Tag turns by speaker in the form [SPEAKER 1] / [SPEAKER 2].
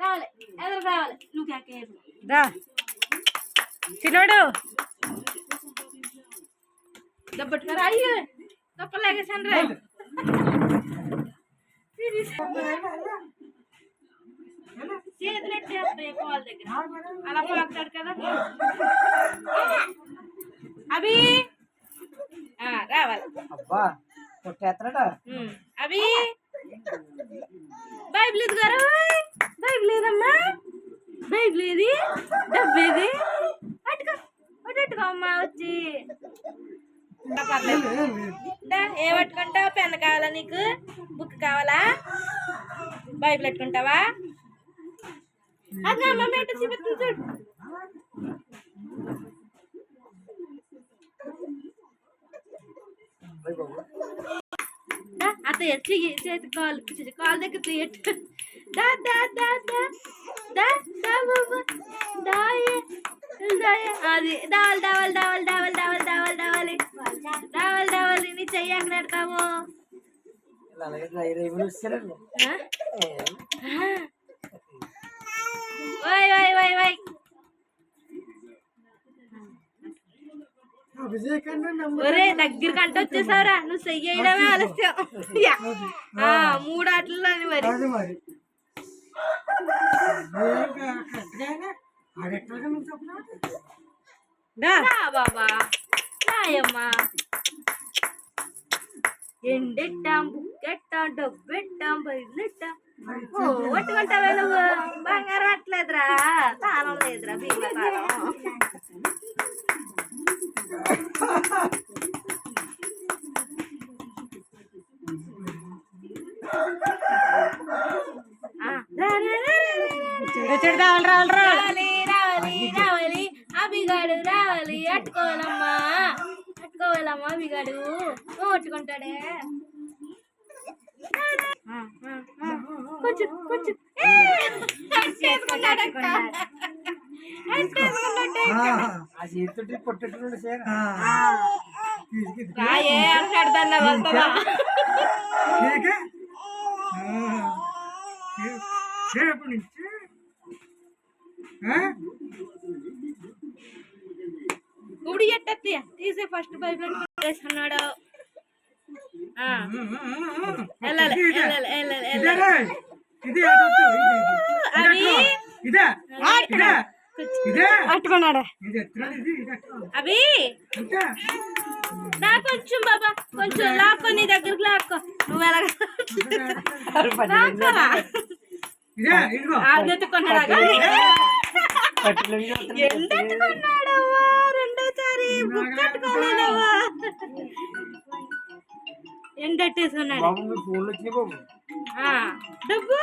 [SPEAKER 1] రావాలి ఎదురు రావాలి నువ్వు
[SPEAKER 2] రా చిన్నోడు
[SPEAKER 1] దబ్బట్టుకారు అయ్యో తప్పలేగేసాను రా చేతులు ఎట్టేస్తాయి వాళ్ళ దగ్గర అలా మాట్లాడు కదా అభి రావాలి
[SPEAKER 2] అబ్బా కొట్టేస్తాడా
[SPEAKER 1] అభి బైబిల్ ఇది గారు బైబిల్ ఏదమ్మా బైబిల్ ఏది డబ్బేది అట్టుకో అట్టుకో అమ్మా వచ్చి ఏ పట్టుకుంటావు పెన్ కావాలా నీకు బుక్ కావాలా బైబిల్ పెట్టుకుంటావా అదే అమ్మ మేట చూపెట్టు చూడు అత్తయ్య చేతి కాలు కాలు దగ్గర తీయట్టు దా దా దా దా దా దా బాబు దాయే అది దావాలి దావాలి దావాలి దావాలి దావాలి దావాలి దావాలి దావాలి దావాలి నీ చెయ్యి అక్కడ పెడతావు వై వై వై వై ఒరే దగ్గరికి అంటే వచ్చేసావురా నువ్వు చెయ్యడమే ఆలస్యం 3 ఆటల్లో మరి బాబా రాయమ్మా ఎండెట్టాం బుక్కెట్టాం డబ్బెట్టాం బయలుట్టాం పట్టుకుంటావే నువ్వు బంగారం అట్లేదురా తాళం లేదురా బీమా తాళం రావాలి రావాలి రావాలి అభిగాడు రావాలి అట్టుకోవాలమ్మా అట్టుకోవాలమ్మా అభిగాడు కొట్టుకుంటాడే కొంచెం కొంచెం రాయే అంటాడు దాన్ని వస్తుందా గుడి ఎట్టత్తి తీసే ఫస్ట్ బైబిల్ వేసుకున్నాడు వెళ్ళాలి వెళ్ళాలి వెళ్ళాలి అట్టుకున్నాడా అవి నా కొంచెం బాబా కొంచెం లాక్కో నీ దగ్గరికి లాక్కో నువ్వు ఎలాగెత్తుకున్నాడా ఎండెత్తుకున్నాడవ్వా రెండోసారి బుక్ కట్టుకోలేదవ్వా ఎండెట్టేసుకున్నాడు డబ్బు